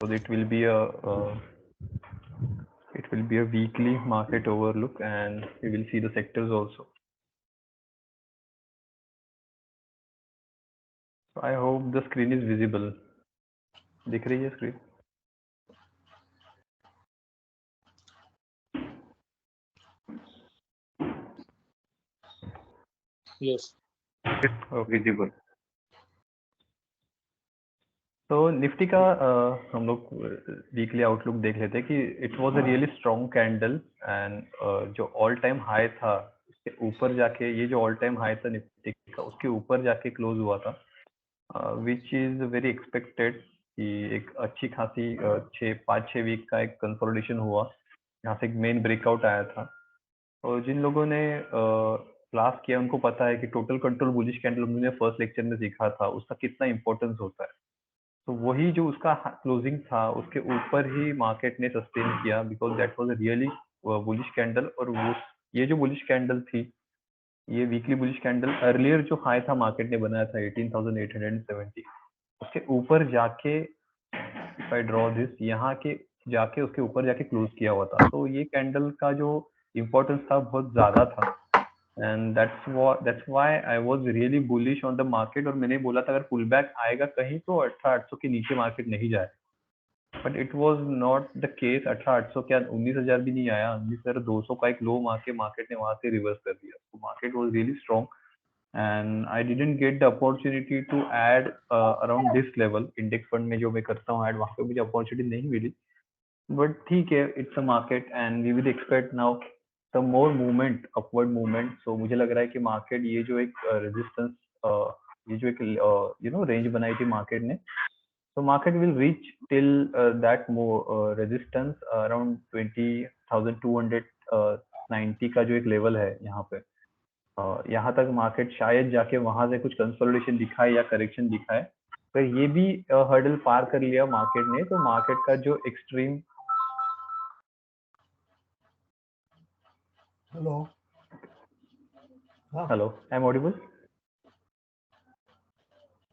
So it will be a weekly market overlook, and we will see the sectors also. So I hope the screen is visible. दिख रही है screen? Yes. Okay. Visible. तो Nifty का हम लोग weekly outlook देख लेते हैं कि it was a really strong candle, and जो ऑल टाइम हाई था उसके ऊपर जाके, ये जो ऑल टाइम हाई था निफ्टी का उसके ऊपर जाके क्लोज हुआ था, विच इज वेरी एक्सपेक्टेड कि एक अच्छी खासी 5-6 वीक का एक कंसोलिडेशन हुआ, यहाँ से एक मेन ब्रेकआउट आया था। और जिन लोगों ने क्लास किया उनको पता है कि टोटल कंट्रोल बुलिश कैंडल हमने फर्स्ट लेक्चर में सीखा था उसका कितना इंपॉर्टेंस होता है। तो वही जो उसका क्लोजिंग था उसके ऊपर ही मार्केट ने सस्टेन किया, because that was a really bullish candle. और वो ये जो बुलिश कैंडल थी, ये वीकली बुलिश कैंडल अर्लियर जो हाई था मार्केट ने बनाया था 18,870, उसके ऊपर जाके इफ आई ड्रॉ दिस, यहाँ के जाके उसके ऊपर जाके क्लोज किया हुआ था। तो ये कैंडल का जो इम्पोर्टेंस था बहुत ज्यादा था, and that's why I was really bullish on the market. और मैंने बोला था अगर पुल बैक आएगा कहीं तो 18,800 के नीचे मार्केट नहीं जाए, but it was not the case. 18,800 क्या 19,000 भी नहीं आया, 19,200 का एक लो मार के मार्केट ने वहां से रिवर्स कर दिया। तो market was really strong, and I didn't get the opportunity to add around this level. Index fund में जो मैं करता हूँ ऐड, वहां पे मुझे अपॉर्चुनिटी नहीं मिली, बट ठीक है, it's a market and we will expect now the more movement, upward movement. So मुझे लग रहा है कि मार्केट ये जो एक रेजिस्टेंस, ये जो एक रेंज बनाई थी मार्केट ने, so market will reach till that more resistance around 20,290 का जो एक लेवल है यहाँ पे, यहाँ तक मार्केट शायद जाके वहां से कुछ कंसोलिडेशन दिखाए या करेक्शन दिखाए। पर ये भी हर्डल पार कर लिया मार्केट ने, तो मार्केट का जो extreme hello, I am audible?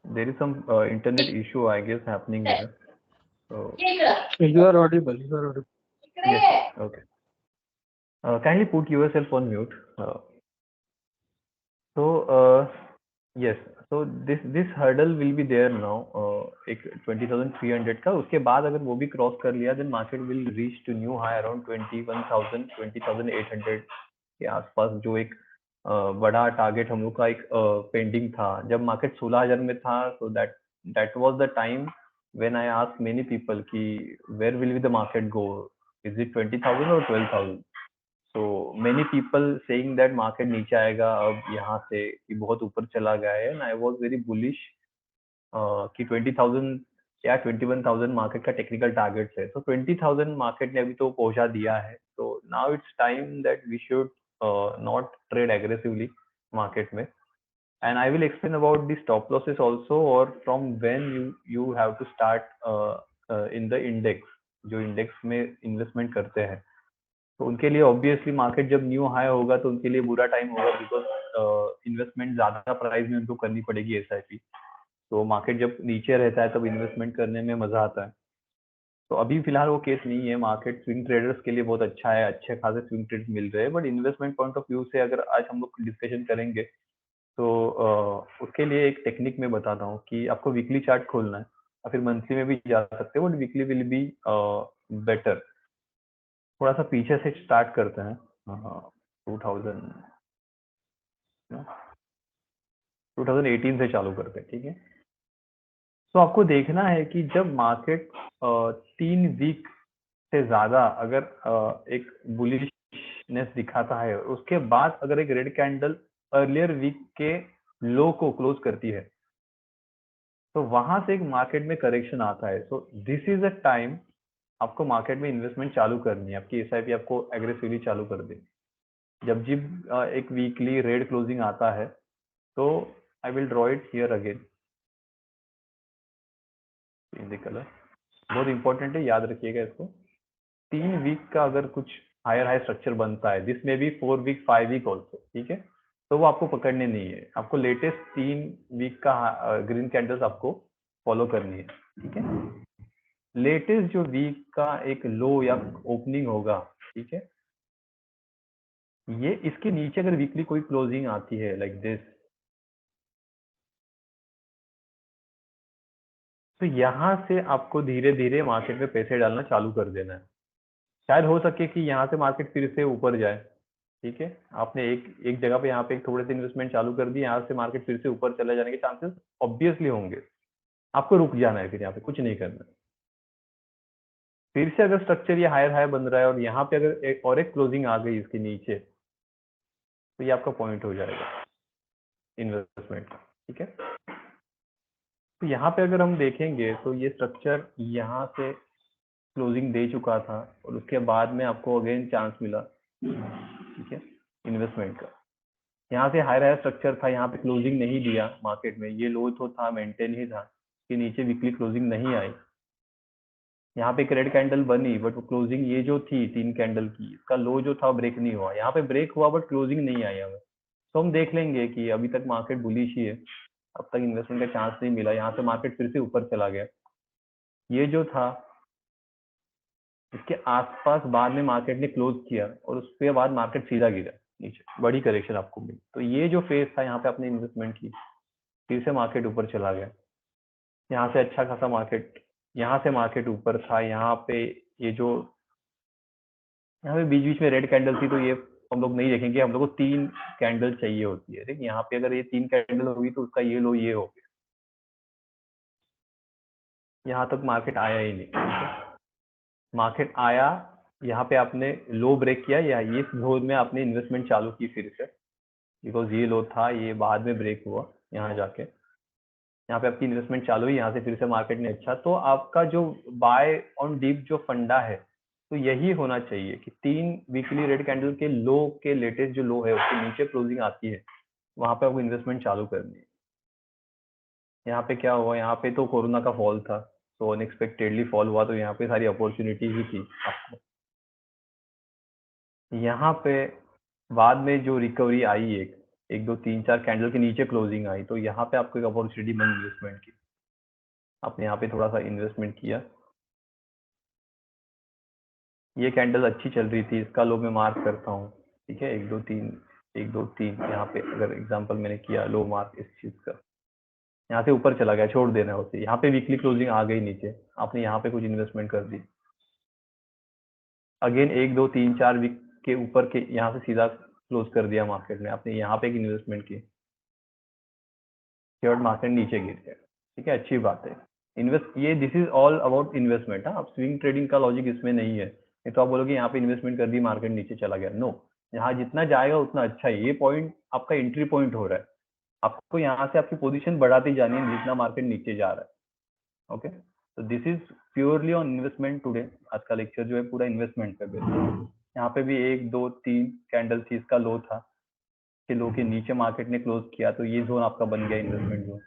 There is some internet issue, I guess, happening here. So You are audible. You are audible. yes, okay. Kindly put yourself on mute. So yes, so this hurdle will be there now, एक 20,300 का। उसके बाद अगर वो भी cross कर लिया, then market will reach to new high around 21,000 20,800 के आसपास, जो एक बड़ा टारगेट हम लोग का एक पेंडिंग था जब मार्केट 16,000 में था। so that was the time when I asked many people कि where will be the market go, is it 20,000 or 12,000? so many people saying that market नीचे आएगा अब यहाँ से, कि बहुत ऊपर चला गया है, and I was very bullish कि 20,000 या 21,000 मार्केट का टेक्निकल टारगेट है। तो 20,000 मार्केट ने अभी तो पहुंचा दिया है। तो now it's time that we should not trade aggressively market में, and I will explain about the stop losses also, or from when you have to start in the index, जो इंडेक्स में इन्वेस्टमेंट करते हैं। तो उनके लिए obviously market जब new high होगा तो उनके लिए बुरा टाइम होगा, बिकॉज इन्वेस्टमेंट ज्यादा प्राइस में उनको करनी पड़ेगी एसआईपी। तो मार्केट जब नीचे रहता है तब इन्वेस्टमेंट करने में मजा आता है। तो अभी फिलहाल वो केस नहीं है, मार्केट स्विंग ट्रेडर्स के लिए बहुत अच्छा है, अच्छे खासे स्विंग ट्रेड्स मिल रहे हैं। But investment point of view से अगर आज हम लोग डिस्कशन करेंगे तो उसके लिए एक टेक्निक मैं बताता हूँ कि आपको वीकली चार्ट खोलना है या फिर मंथली में भी जा सकते हो, but weekly will be better. थोड़ा सा पीछे से स्टार्ट करते हैं, 2018 से चालू करते हैं, ठीक है। तो आपको देखना है कि जब मार्केट 3 वीक से ज्यादा अगर एक बुलिशनेस दिखाता है, उसके बाद अगर एक रेड कैंडल अर्लियर वीक के लो को क्लोज करती है, तो वहां से एक मार्केट में करेक्शन आता है। So this is a time आपको मार्केट में इन्वेस्टमेंट चालू करनी है, आपकी एसआईपी आपको एग्रेसिवली चालू कर दे। जब एक वीकली रेड क्लोजिंग आता है, तो I will draw it here again in the colour. बहुत इंपॉर्टेंट है, याद रखिएगा इसको। 3 वीक का अगर कुछ हायर हाई स्ट्रक्चर बनता है, दिस में भी 4 वीक 5 वीक ऑल्सो, ठीक है, तो वो आपको पकड़ने नहीं है। आपको लेटेस्ट 3 वीक का ग्रीन कैंडल्स आपको फॉलो करनी है, ठीक है। लेटेस्ट जो वीक का एक लो या ओपनिंग होगा, ठीक है, ये इसके नीचे अगर वीकली कोई क्लोजिंग आती है लाइक दिस, तो यहाँ से आपको धीरे धीरे मार्केट में पैसे डालना चालू कर देना है। शायद हो सके कि यहाँ से मार्केट फिर से ऊपर जाए, ठीक है, आपने एक एक जगह पे यहाँ पे एक थोड़े से इन्वेस्टमेंट चालू कर दी, यहाँ से मार्केट फिर से ऊपर चले जाने के चांसेस ऑब्वियसली होंगे। आपको रुक जाना है, फिर यहाँ पे कुछ नहीं करना है। फिर से अगर स्ट्रक्चर ये हायर हायर बन रहा है और यहाँ पे अगर एक क्लोजिंग आ गई इसके नीचे, तो ये आपका पॉइंट हो जाएगा इन्वेस्टमेंट, ठीक है। तो यहाँ पे अगर हम देखेंगे तो ये स्ट्रक्चर यहाँ से क्लोजिंग दे चुका था और उसके बाद में आपको अगेन चांस मिला, ठीक है, इन्वेस्टमेंट का। यहाँ से हायर हायर स्ट्रक्चर था, यहाँ पे क्लोजिंग नहीं दिया मार्केट में, ये लो तो था, मेंटेन ही था, कि नीचे वीकली क्लोजिंग नहीं आई। यहाँ पे एक रेड कैंडल बनी बट वो क्लोजिंग ये जो थी 3 कैंडल की, इसका लो जो था ब्रेक नहीं हुआ। यहाँ पे ब्रेक हुआ बट क्लोजिंग नहीं आई हमें, तो हम देख लेंगे कि अभी तक मार्केट बुलिश ही है, अब तक इन्वेस्टमेंट का चांस नहीं मिला। यहाँ से मार्केट फिर से ऊपर चला गया, ये जो था इसके आसपास बाद में मार्केट ने क्लोज किया और उसके बाद मार्केट सीधा गिरा नीचे, बड़ी करेक्शन आपको मिली। तो ये जो फेज था यहाँ पे अपने इन्वेस्टमेंट की, फिर से मार्केट ऊपर चला गया। यहाँ से अच्छा खासा मार्केट, यहाँ से मार्केट ऊपर था, यहाँ पे ये जो यहाँ पे बीच बीच में रेड कैंडल थी, तो ये हम लोग नहीं देखेंगे, हम लोग को 3 कैंडल चाहिए होती है, ठीक। यहाँ पे अगर ये 3 कैंडल होगी तो उसका ये लो ये हो गया, यहाँ तक मार्केट आया ही नहीं। मार्केट आया, यहाँ पे आपने लो ब्रेक किया या इस जोन में आपने इन्वेस्टमेंट चालू की फिर से, बिकॉज ये लो था, ये बाद में ब्रेक हुआ, यहाँ जाके यहाँ पे आपकी इन्वेस्टमेंट चालू हुई, यहाँ से फिर से मार्केट ने अच्छा, तो आपका जो बाय ऑन डीप जो फंडा है, तो यही होना चाहिए कि 3 वीकली रेड कैंडल के लो के लेटेस्ट जो लो है उसके नीचे क्लोजिंग आती है, वहां पे आपको इन्वेस्टमेंट चालू करनी है। यहाँ पे क्या हुआ, यहाँ पे तो कोरोना का फॉल था, तो अनएक्सपेक्टेडली फॉल हुआ, तो यहाँ पे सारी अपॉर्चुनिटीज ही थी आपको। यहाँ पे बाद में जो रिकवरी आई, एक एक दो तीन चार कैंडल के नीचे क्लोजिंग आई, तो यहाँ पे आपको एक अपॉर्चुनिटी बनी इन्वेस्टमेंट की, आपने यहाँ पे थोड़ा सा इन्वेस्टमेंट किया। ये कैंडल अच्छी चल रही थी, इसका लो मैं मार्क करता हूँ, ठीक है, एक दो तीन यहाँ पे अगर एग्जांपल मैंने किया लो मार्क इस चीज का, यहाँ से ऊपर चला गया, छोड़ देना है उसे। यहाँ पे वीकली क्लोजिंग आ गई नीचे, आपने यहाँ पे कुछ इन्वेस्टमेंट कर दी, अगेन एक दो तीन चार वीक के ऊपर के यहाँ से सीधा क्लोज कर दिया मार्केट ने, आपने यहाँ पे एक इन्वेस्टमेंट की, शेयर मार्केट नीचे गिर गया, ठीक है, अच्छी बात है। इन्वेस्ट, ये this is all about investment. हाँ, अब स्विंग ट्रेडिंग का लॉजिक इसमें नहीं है, नहीं तो आप बोलोगे यहाँ पे इन्वेस्टमेंट कर दी मार्केट नीचे चला गया, नो, यहाँ जितना जाएगा उतना अच्छा है। ये पॉइंट आपका एंट्री पॉइंट हो रहा है, आपको यहाँ से आपकी पोजीशन बढ़ाती जानी है जितना मार्केट नीचे जा रहा है। ओके, तो this is purely on investment today. आज का लेक्चर जो है पूरा इन्वेस्टमेंट पे बेस्ड। यहाँ पे भी एक दो तीन कैंडल थी, इसका लो था, कि लो के नीचे मार्केट ने क्लोज किया, तो ये जोन आपका बन गया इन्वेस्टमेंट जोन,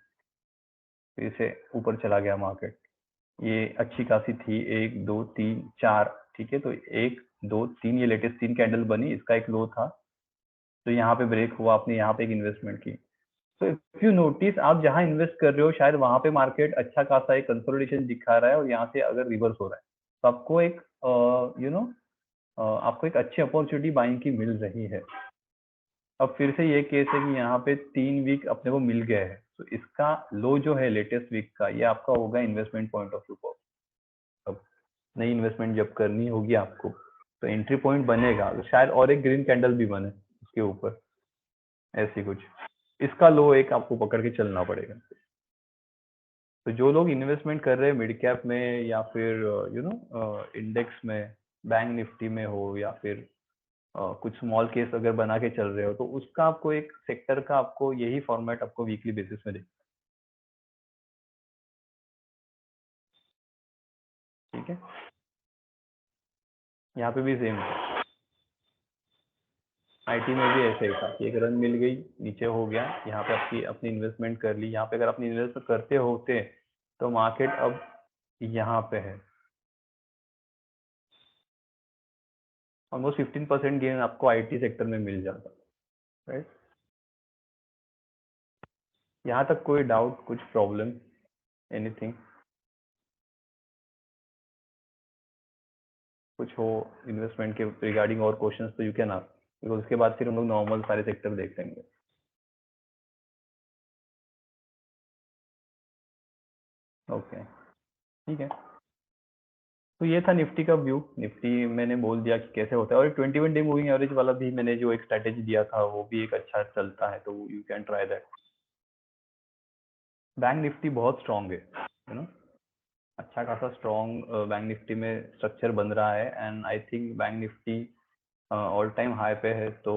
फिर से ऊपर चला गया मार्केट। ये अच्छी खासी थी, एक दो तीन चार, ठीक है, तो एक दो तीन ये लेटेस्ट 3 कैंडल बनी, इसका एक लो था, तो यहाँ पे ब्रेक हुआ, आपने यहाँ पे एक इन्वेस्टमेंट की। तो इफ यू नोटिस, आप जहाँ इन्वेस्ट कर रहे हो शायद वहां पे मार्केट अच्छा खासा एक कंसोलिडेशन दिखा रहा है और यहाँ से अगर रिवर्स हो रहा है, तो आपको एक आपको एक अच्छी अपॉर्चुनिटी बाइंग की मिल रही है। अब फिर से ये केस है कि यहाँ पे 3 वीक अपने को मिल गए हैं, तो इसका लो जो है लेटेस्ट वीक का, ये आपका होगा इन्वेस्टमेंट पॉइंट ऑफ व्यू को। अब नई इन्वेस्टमेंट जब करनी होगी आपको, तो एंट्री पॉइंट बनेगा, तो शायद और एक ग्रीन कैंडल भी बने उसके ऊपर, ऐसी कुछ, इसका लो एक आपको पकड़ के चलना पड़ेगा। तो जो लोग इन्वेस्टमेंट कर रहे हैं मिड कैप में या फिर इंडेक्स में, बैंक निफ्टी में हो या फिर कुछ स्मॉल केस अगर बना के चल रहे हो, तो उसका आपको एक सेक्टर का आपको यही फॉर्मेट आपको वीकली बेसिस में देखना, ठीक है। यहाँ पे भी सेम है, आईटी में भी ऐसे ही था कि एक रन मिल गई, नीचे हो गया, यहाँ पे आपकी अपनी इन्वेस्टमेंट कर ली। यहाँ पे अगर अपनी इन्वेस्टमेंट करते होते तो मार्केट अब यहाँ पे है, ऑलमोस्ट 15% गेन आपको आईटी सेक्टर में मिल जाता, राइट। यहाँ तक कोई डाउट, कुछ प्रॉब्लम, एनीथिंग? कुछ हो इन्वेस्टमेंट के रिगार्डिंग और क्वेश्चंस तो यू कैन आस्क, बिकॉज उसके बाद फिर हम लोग नॉर्मल सारे सेक्टर देख लेंगे। ओके ठीक है, तो ये था निफ्टी का व्यू। निफ्टी मैंने बोल दिया कि कैसे होता है, और 21 डे मूविंग एवरेज वाला भी मैंने जो एक स्ट्रैटेजी दिया था वो भी एक अच्छा चलता है, तो you can try that. Bank Nifty बहुत स्ट्रांग है, यू नो, अच्छा खासा स्ट्रांग बैंक निफ्टी में स्ट्रक्चर बन रहा है, and I think bank Nifty all time high पे है। तो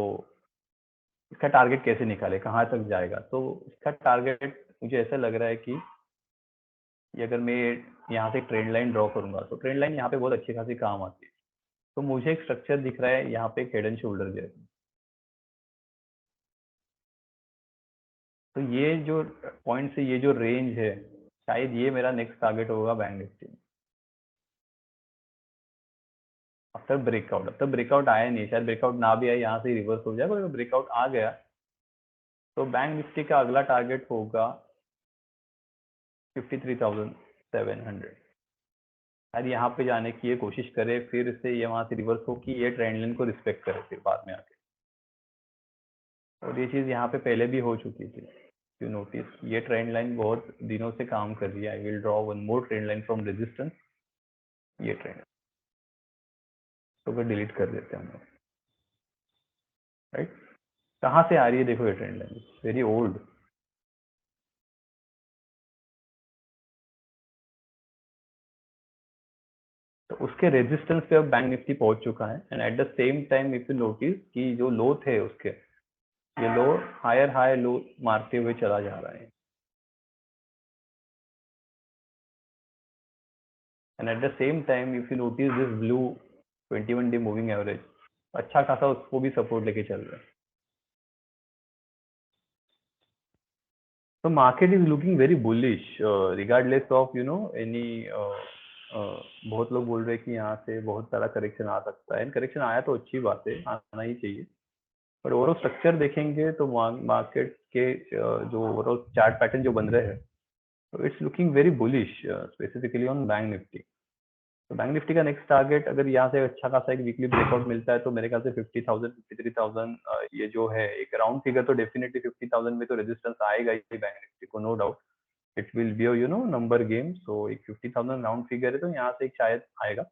इसका टारगेट कैसे निकाले, कहाँ तक जाएगा, तो इसका टारगेट मुझे ऐसा लग रहा है कि ये अगर मैं यहाँ से ट्रेंड लाइन ड्रॉ करूंगा तो ट्रेंड लाइन यहाँ पे बहुत अच्छी खासी काम आती है। तो मुझे एक स्ट्रक्चर दिख रहा है यहाँ पे एक हेड एंड शोल्डर जैसा। तो ये जो पॉइंट से ये जो रेंज है, शायद ये मेरा नेक्स्ट टारगेट होगा बैंक निफ्टी में। आफ्टर ब्रेकआउट, अब तक ब्रेकआउट आया नहीं, शायद ब्रेकआउट ना भी आए, यहाँ से रिवर्स हो जाए, पर ब्रेकआउट आ गया तो बैंक निफ्टी का अगला टारगेट होगा 53,700। शायद यहाँ पे जाने की ये कोशिश करे, फिर से ये वहां से रिवर्स हो कि ये ट्रेंड लाइन को रिस्पेक्ट करे फिर बाद में आके। और ये चीज यहाँ पे पहले भी हो चुकी थी, यू नोटिस ये ट्रेंड लाइन बहुत दिनों से काम कर रही है। I will draw one more trend line from resistance, ये ट्रेंड तो फिर डिलीट कर देते हैं हम लोग, राइट। कहाँ से आ रही है देखो ये ट्रेंड लाइन, वेरी ओल्ड। तो उसके रेजिस्टेंस पे अब बैंक निफ्टी पहुंच चुका है, and at the same time if you notice कि जो लो थे उसके, ये लो हायर हाई लो मारते हुए चला जा रहा है, and at the same time if you notice this blue 21 day moving average अच्छा खासा उसको भी सपोर्ट लेके चल रहा है। तो market is looking very bullish regardless of you know any, बहुत लोग बोल रहे हैं कि यहाँ से बहुत सारा करेक्शन आ सकता है, करेक्शन आया तो अच्छी बात है, आना ही चाहिए। पर ओवरऑल स्ट्रक्चर देखेंगे तो मार्केट के जो ओवरऑल चार्ट पैटर्न जो बन रहे हैं, तो it's looking very bullish specifically on bank Nifty. तो बैंक निफ्टी का नेक्स्ट टारगेट अगर यहाँ से अच्छा खासा एक वीकली ब्रेकआउट मिलता है तो मेरे ख्याल से 50,000 53,000 ये जो है एक राउंड फिगर, तो डेफिनेटली 50,000 में तो रेजिस्टेंस आएगा ही बैंक निफ्टी को, no doubt. It will be you know number game, so एक 50,000 राउंड फिगर है तो यहाँ से एक शायद आएगा।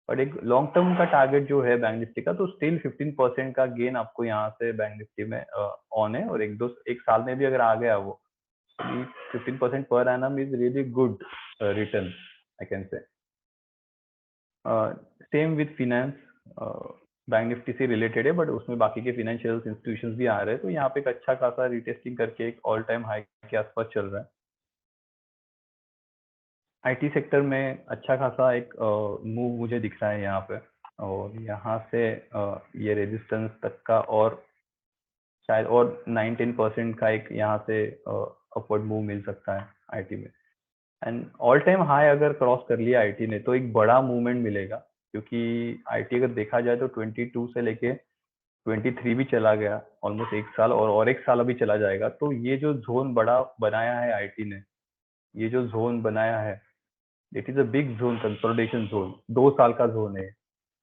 बट एक लॉन्ग टर्म का टारगेट जो है बैंक निफ्टी का, तो स्टिल 15% का गेन आपको यहाँ से बैंक निफ्टी में ऑन है, और एक साल में भी अगर आ गया वो 15% per annum is really good return, I can say. Same with finance, bank Nifty से रिलेटेड है बट उसमें बाकी के फाइनेंशियल इंस्टीट्यूशंस भी आ रहे हैं, तो यहाँ पे एक अच्छा खासा रिटेस्टिंग करके एक ऑल टाइम हाई के आसपास चल रहा है। आईटी सेक्टर में अच्छा खासा एक मूव मुझे दिख रहा है यहाँ पे, और यहाँ से ये रेजिस्टेंस तक का और शायद और 9-10% का एक यहाँ से अपवर्ड मूव मिल सकता है आईटी में। एंड ऑल टाइम हाई अगर क्रॉस कर लिया आईटी ने तो एक बड़ा मूवमेंट मिलेगा, क्योंकि आईटी अगर देखा जाए तो 22 से लेके 23 भी चला गया, ऑलमोस्ट एक साल, और एक साल अभी चला जाएगा। तो ये जो जोन बड़ा बनाया है आईटी ने, ये जो जोन बनाया है, it is a big zone, consolidation zone, 2 साल का जोन है।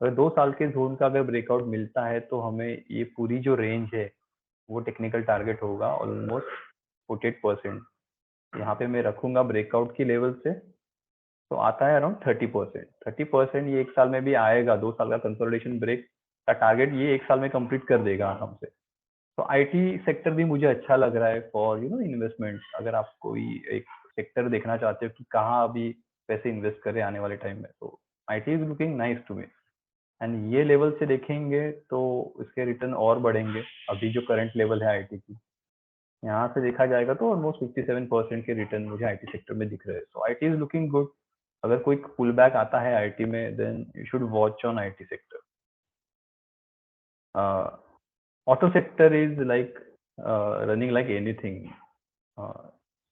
अगर 2 साल के जोन का अगर ब्रेकआउट मिलता है तो हमें ये पूरी जो रेंज है वो टेक्निकल टारगेट होगा ऑलमोस्ट 48%। यहाँ पे मैं रखूंगा ब्रेकआउट की लेवल से, तो आता है अराउंड 30%। 30% ये एक साल में भी आएगा, 2 साल का कंसोलिडेशन ब्रेक का टारगेट ये एक साल में कंप्लीट कर देगा आराम से। तो आईटी सेक्टर भी मुझे अच्छा लग रहा है फॉर यू नो इन्वेस्टमेंट। अगर आप कोई एक सेक्टर देखना चाहते हो कि कहाँ अभी पैसे इन्वेस्ट करें आने वाले टाइम में, तो IT is looking nice to me. And ये लेवल से देखेंगे तो इसके रिटर्न और बढ़ेंगे। अभी जो करंट लेवल है आईटी की, यहाँ से देखा जाएगा तो ऑलमोस्ट 57% के रिटर्न मुझे आईटी सेक्टर में दिख रहे हैं। So IT is looking good. अगर कोई पुल बैक आता है आईटी में, then you should watch on IT sector. Auto sector is like running like anything,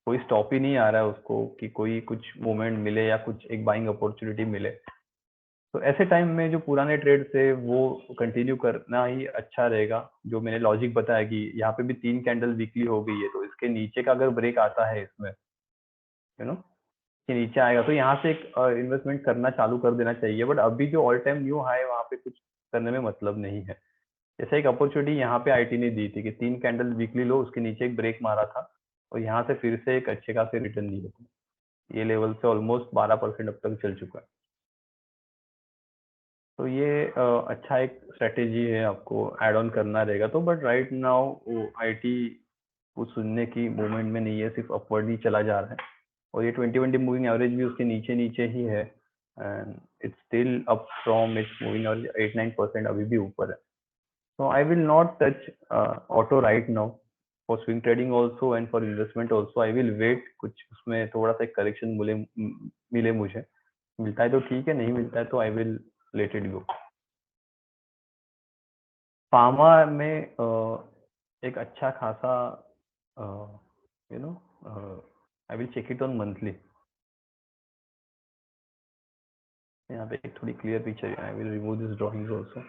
कोई स्टॉप ही नहीं आ रहा है उसको कि कोई कुछ मूवमेंट मिले या कुछ एक बाइंग अपॉर्चुनिटी मिले। तो ऐसे टाइम में जो पुराने ट्रेड से वो कंटिन्यू करना ही अच्छा रहेगा। जो मैंने लॉजिक बताया कि यहाँ पे भी 3 कैंडल वीकली हो गई है, तो इसके नीचे का अगर ब्रेक आता है इसमें, यू नो, के नीचे आएगा तो यहाँ से एक इन्वेस्टमेंट करना चालू कर देना चाहिए, बट अभी जो ऑल टाइम न्यू हाई वहाँ पे कुछ करने में मतलब नहीं है। जैसे एक अपॉर्चुनिटी यहाँ पे आईटी ने दी थी कि 3 कैंडल वीकली लो, उसके नीचे एक ब्रेक मारा था और यहाँ से फिर से एक अच्छे खासे रिटर्न दिए थे। ये लेवल से ऑलमोस्ट 12% अब तक चल चुका है। तो ये अच्छा एक स्ट्रेटेजी है, आपको ऐड ऑन करना रहेगा तो। बट राइट नाउ आईटी कुछ सुनने की मूवमेंट में नहीं है, सिर्फ अपवर्ड ही चला जा रहा है और ये 2020 मूविंग एवरेज भी उसके नीचे नीचे ही है and it's still up from its moving average 8-9% अभी भी ऊपर है। So I will not touch auto right now. For swing trading also and for investment also I will wait, कुछ उसमें थोड़ा सा करेक्शन मिले मुझे, मिलता है तो ठीक है, नहीं मिलता है तो I will let it go. Pharma में एक अच्छा खासा you know I will check it on monthly. यहाँ पे एक थोड़ी clear picture, I will remove this drawings also.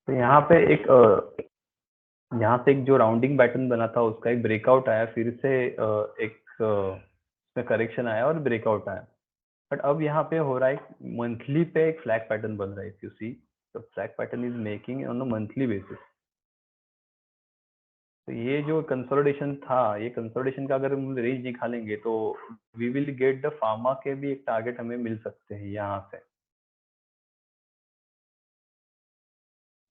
तो यहाँ पे एक जो राउंडिंग पैटर्न बना था उसका एक ब्रेकआउट आया, फिर से एक उसमें करेक्शन आया और ब्रेकआउट आया। बट अब यहाँ पे हो रहा है मंथली पे एक फ्लैग पैटर्न बन रहा है, if you see the flag pattern is making on a monthly basis. तो ये जो कंसोलिडेशन था, ये कंसोलिडेशन का अगर हम रेंज निकालेंगे तो we will get the pharma के भी एक टारगेट हमें मिल सकते हैं यहाँ से,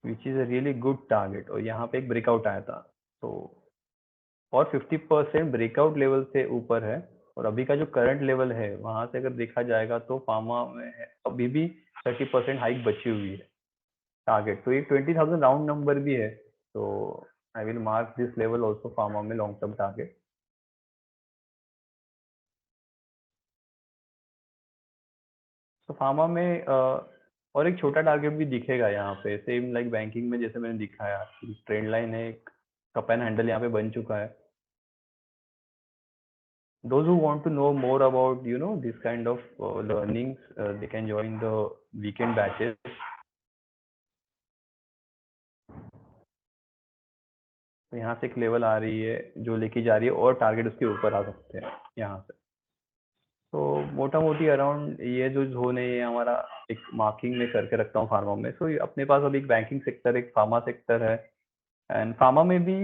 which is a really good target. और यहाँ पे एक ब्रेकआउट आया था तो और 50% ब्रेकआउट लेवल से ऊपर है और अभी का जो करंट लेवल है वहां से अगर देखा जाएगा तो फार्मा में अभी भी 30% हाइक बची हुई है टारगेट। तो ये 20,000 राउंड नंबर भी है, तो I will mark this level also pharma में लॉन्ग टर्म टारगेट। तो फार्मा में और एक छोटा टारगेट भी दिखेगा यहाँ पे, सेम लाइक बैंकिंग में जैसे मैंने दिखाया, ट्रेंड लाइन है, एक कप एंड हैंडल यहाँ पे बन चुका है। Those who want to know more about this kind of learnings, they can join the weekend batches. तो यहाँ से एक लेवल आ रही है जो लेके जा रही है और टारगेट उसके ऊपर आ सकते हैं यहाँ से। तो मोटा मोटी अराउंड ये जो जोन है ये हमारा एक मार्किंग में करके रखता हूँ फार्मा में। सो अपने पास अभी एक बैंकिंग सेक्टर, एक फार्मा सेक्टर है एंड फार्मा में भी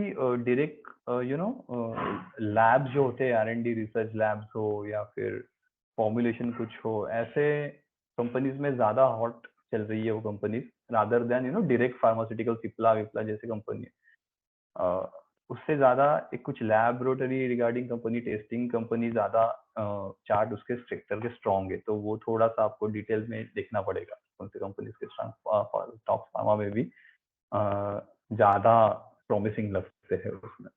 डायरेक्ट लैब्स जो होते हैं, R&D रिसर्च लैब्स हो या फिर फॉर्मुलेशन कुछ हो, ऐसे कंपनीज में ज्यादा हॉट चल रही है वो companies, rather than direct pharmaceutical Cipla विप्ला जैसे कंपनी। उससे ज्यादा एक कुछ laboratory regarding company, testing company ज्यादा चार्ट उसके सेक्टर के स्ट्रॉन्ग है, तो वो थोड़ा सा आपको डिटेल में देखना पड़ेगा कौन सी कंपनी के स्टॉक फार्मा में भी ज्यादा प्रॉमिसिंग लगते हैं उसमें।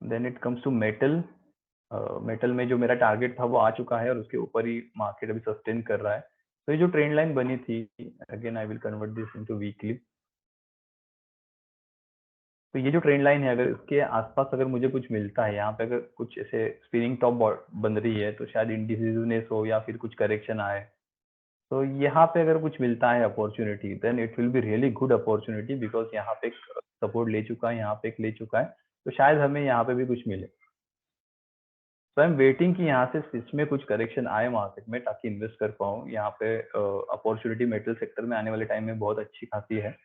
Then it comes to metal. Metal में जो मेरा टारगेट था वो आ चुका है और उसके ऊपर ही मार्केट अभी सस्टेन कर रहा है। तो ये जो ट्रेंड लाइन बनी थी, again I will convert this into weekly. तो ये जो ट्रेंड लाइन है, अगर इसके आसपास अगर मुझे कुछ मिलता है, यहाँ पे अगर कुछ ऐसे स्पिनिंग टॉप बन रही है तो शायद इंडिसिजनेस हो या फिर कुछ करेक्शन आए, तो यहाँ पे अगर कुछ मिलता है opportunity, then it will be really good opportunity, because यहाँ पे सपोर्ट ले चुका है, यहाँ पे एक ले चुका है, तो शायद हमें यहाँ पे भी कुछ मिले। तो आई एम वेटिंग कि यहाँ से स्विच में कुछ करेक्शन आए मार्केट में ताकि इन्वेस्ट कर पाऊँ। यहाँ पे अपॉर्चुनिटी मेटल सेक्टर में आने वाले टाइम में बहुत अच्छी खासी है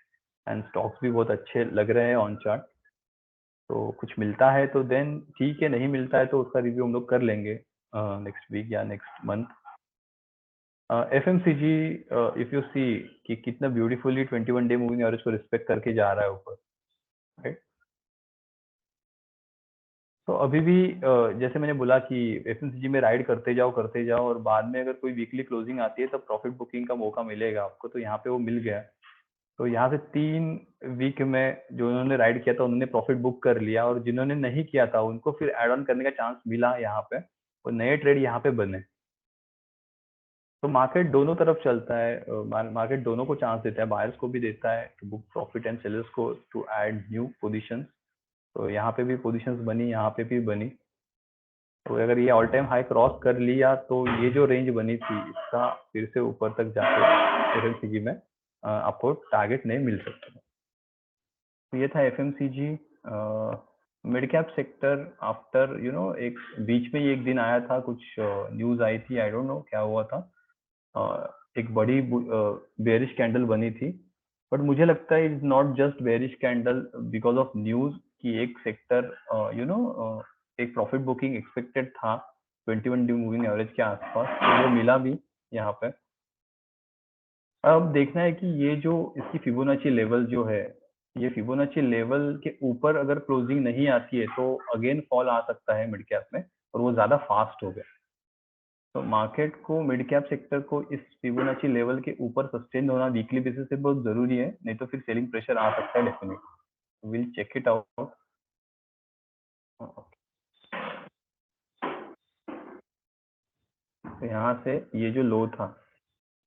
एंड स्टॉक्स भी बहुत अच्छे लग रहे हैं ऑन चार्ट। तो कुछ मिलता है तो देन ठीक है, नहीं मिलता है तो उसका रिव्यू हम लोग कर लेंगे नेक्स्ट वीक या next month. FMCG, if you see कि कितना ब्यूटीफुली 21 डे मूविंग एवरेज को रिस्पेक्ट करके जा रहा है ऊपर, राइट। तो अभी भी जैसे मैंने बोला कि FMCG में राइड करते जाओ और बाद में अगर कोई वीकली क्लोजिंग आती है तब प्रॉफिट बुकिंग का मौका मिलेगा आपको, तो यहाँ पे वो मिल गया। तो यहाँ से 3 वीक में जो उन्होंने राइड किया था उन्होंने प्रॉफिट बुक कर लिया और जिन्होंने नहीं किया था उनको फिर एड ऑन करने का चांस मिला यहाँ पे और नए ट्रेड यहाँ पे बने। तो मार्केट दोनों तरफ चलता है, मार्केट दोनों को चांस देता है, बायर्स को भी देता है to book profit and sellers को टू ऐड न्यू पोजीशंस। तो यहाँ पे भी पोजीशंस बनी, यहाँ पे भी बनी। तो अगर ये ऑल टाइम हाई क्रॉस कर लिया तो ये जो रेंज बनी थी इसका फिर से ऊपर तक जाके FMCG में आपको टारगेट नहीं मिल सकता। तो ये था FMCG। Mid cap sector after एक बीच में ही एक दिन आया था, कुछ न्यूज आई थी, आई डोंट नो क्या हुआ था। एक बड़ी बेरिश कैंडल बनी थी, बट मुझे लगता है it's not just bearish candle because of news कि एक सेक्टर एक प्रॉफिट बुकिंग एक्सपेक्टेड था 21 डे मूविंग एवरेज के आसपास, तो वो मिला भी यहाँ पे। अब देखना है कि ये जो इसकी फिबोनाची लेवल जो है, ये फिबोनाची लेवल के ऊपर अगर क्लोजिंग नहीं आती है तो अगेन फॉल आ सकता है मिड कैप में, और वो ज्यादा फास्ट हो गया। तो मार्केट को मिड कैप सेक्टर को इस फिबोनाची लेवल के ऊपर सस्टेन होना वीकली बेसिस पे बहुत जरूरी है, नहीं तो फिर सेलिंग प्रेशर आ सकता है definitely. Will check it out. तो यहाँ से ये जो लो था,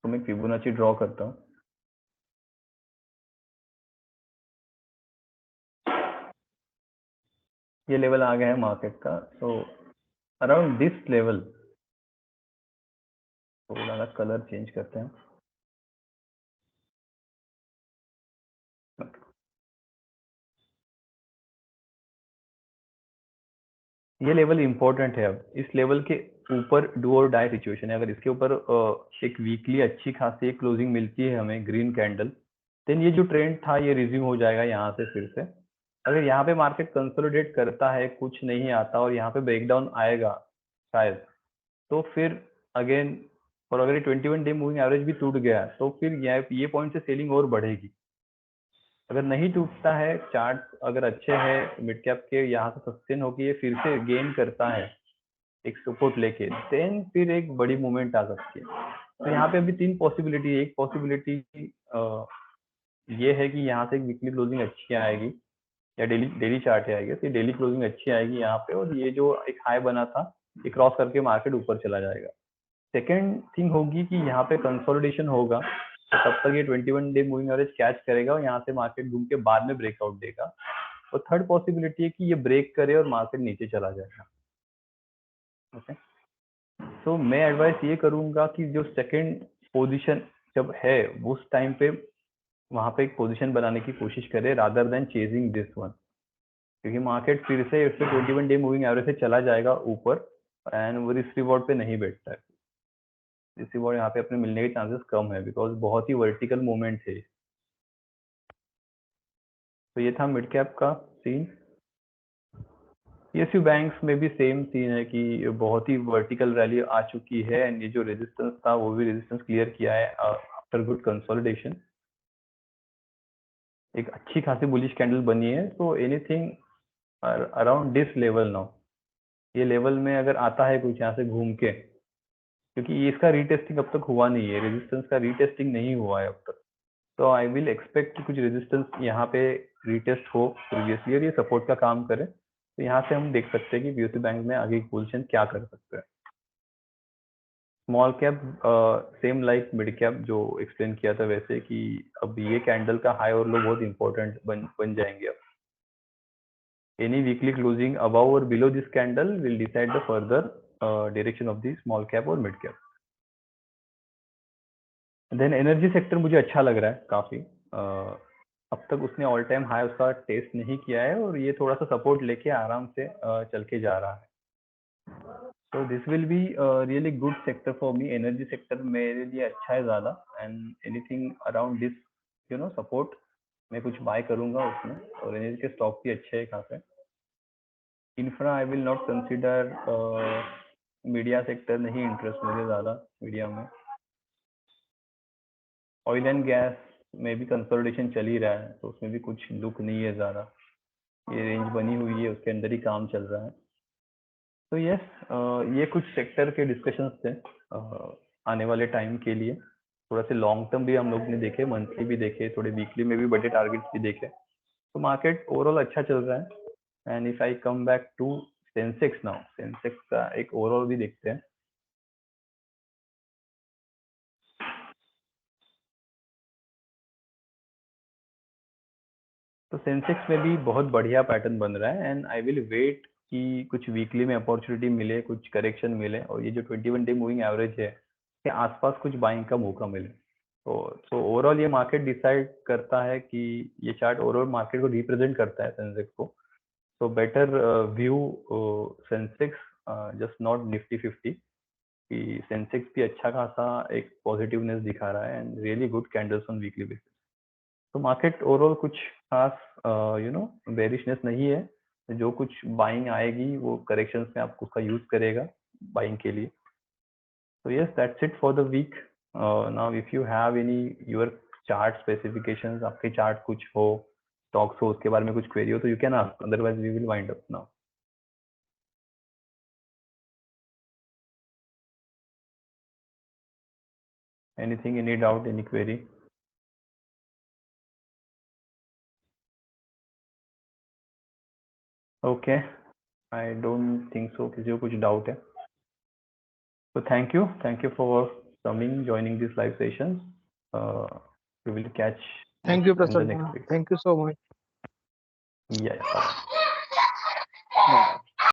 तो मैं फिबोनाची ड्रॉ करता हूँ। ये लेवल आ गया है मार्केट का, तो अराउंड दिस लेवल, थोड़ा सा कलर चेंज करते हैं। ये लेवल इंपॉर्टेंट है। अब इस लेवल के ऊपर डू और डाई सिचुएशन है। अगर इसके ऊपर एक वीकली अच्छी खासी एक क्लोजिंग मिलती है हमें ग्रीन कैंडल, देन ये जो ट्रेंड था ये रिज्यूम हो जाएगा यहाँ से फिर से। अगर यहाँ पे मार्केट कंसोलिडेट करता है, कुछ नहीं आता और यहाँ पे ब्रेकडाउन आएगा शायद, तो फिर अगेन, और अगर ये 21 डे मूविंग एवरेज भी टूट गया तो फिर ये पॉइंट से सेलिंग और बढ़ेगी। अगर नहीं टूटता है, चार्ट अगर अच्छे हैं मिड कैप के, यहाँ से सस्टेन होकर ये फिर से गेन करता है एक सपोर्ट लेके, देन फिर एक बड़ी मूवमेंट आ सकती है। तो यहाँ पे अभी तीन पॉसिबिलिटी है। एक पॉसिबिलिटी ये है कि यहाँ से एक वीकली क्लोजिंग अच्छी आएगी, या डेली डेली चार्ट आएगी, तो डेली क्लोजिंग अच्छी आएगी यहाँ पे, और ये जो एक हाई बना था ये क्रॉस करके मार्केट ऊपर चला जाएगा। सेकेंड थिंग होगी कि यहाँ पे कंसोलिडेशन होगा, तो तब तक ये 21 डे मूविंग एवरेज कैच करेगा और यहाँ से मार्केट घूम के बाद में ब्रेकआउट देगा। और थर्ड पॉसिबिलिटी है कि ये ब्रेक करे और मार्केट नीचे चला जाएगा। ओके, तो मैं एडवाइस ये करूंगा कि जो सेकंड पोजीशन जब है उस टाइम पे वहां पे एक पोजीशन बनाने की कोशिश करे rather than chasing this one, क्योंकि मार्केट फिर से इससे 21 डे मूविंग एवरेज से चला जाएगा ऊपर, एंड वो रिस्क रिवॉर्ड पे नहीं बैठता है। रिस्क रिवॉर्ड यहाँ पे अपने मिलने के चांसेस कम है, बिकॉज बहुत ही वर्टिकल मूवमेंट है। तो ये था मिड कैप का सीन। पीएसयू बैंक्स में भी सेम सीन है कि बहुत ही वर्टिकल रैली आ चुकी है, एंड ये जो रेजिस्टेंस था वो भी रेजिस्टेंस क्लियर किया है आफ्टर गुड कंसोलिडेशन। एक अच्छी खासी बुलिश कैंडल बनी है, तो anything around this level now, ये लेवल में अगर आता है कुछ यहाँ से घूम के, क्योंकि ये इसका रीटेस्टिंग अब तक हुआ नहीं है, रेजिस्टेंस का रीटेस्टिंग नहीं हुआ है अब तक, तो आई विल एक्सपेक्ट कि कुछ रेजिस्टेंस यहाँ पे रीटेस्ट हो प्रीवियसली और ये सपोर्ट का काम करे। तो यहाँ से हम देख सकते हैं कि पीएसयू बैंक में आगे की पोजीशन क्या कर सकते हैं। Small cap same like mid cap जो एक्सप्लेन किया था वैसे, कि अब ये कैंडल का हाई और लो बहुत इंपॉर्टेंट बन जाएंगे। अब एनी वीकली क्लोजिंग अबव और below this candle will decide the further direction of the small cap और mid cap. Then energy sector मुझे अच्छा लग रहा है काफी। अब तक उसने ऑल टाइम हाई उसका टेस्ट नहीं किया है, और ये थोड़ा सा सपोर्ट लेके आराम से चल के जा रहा है। तो this will be really good sector for me. Energy sector मेरे लिए अच्छा है ज्यादा, and anything around this support मैं कुछ बाय करूंगा उसमें, और एनर्जी के स्टॉक भी अच्छे है खासे। Infra I will not consider. Media sector नहीं इंटरेस्ट मुझे ज्यादा मीडिया में। ऑयल एंड गैस में भी कंसोलिडेशन चल ही रहा है, तो उसमें भी कुछ दुख नहीं है ज्यादा, ये रेंज बनी हुई है उसके अंदर ही काम चल रहा है। तो यस, ये कुछ सेक्टर के डिस्कशंस थे आने वाले टाइम के लिए। थोड़ा से लॉन्ग टर्म भी हम लोग ने देखे, मंथली भी देखे, थोड़े वीकली में भी बड़े टारगेट्स भी देखे। तो मार्केट ओवरऑल अच्छा चल रहा है। And if I come back to Sensex now, Sensex का एक ओवरऑल भी देखते हैं। तो सेंसेक्स में भी बहुत बढ़िया पैटर्न बन रहा है, एंड आई विल वेट कि कुछ वीकली में अपॉर्चुनिटी मिले, कुछ करेक्शन मिले, और ये जो 21 डे मूविंग एवरेज है के आसपास कुछ बाइंग का मौका मिले। तो ओवरऑल ये मार्केट डिसाइड करता है कि ये चार्ट ओवरऑल मार्केट को रिप्रेजेंट करता है सेंसेक्स को। So better view Sensex, just not Nifty 50. कि सेंसेक्स भी अच्छा खासा एक पॉजिटिवनेस दिखा रहा है and really good candles on weekly basis. तो मार्केट ओवरऑल कुछ खास बेरिशनेस नहीं है. जो कुछ बाइंग आएगी वो करेक्शंस में आपको उसका यूज करेगा बाइंग के लिए. So yes, that's it for the week. Now if you have any your chart specifications, आपके चार्ट कुछ हो, स्टॉक्स हो, उसके बारे में कुछ क्वेरी हो तो you can ask. Otherwise we will wind up now. Anything, any doubt, any query? Okay, I don't think so. किसी को कुछ डाउट है? So thank you for coming, joining this live session. We will catch Thank you, in the Prasad. next week. Thank you so much. Yeah. Bye.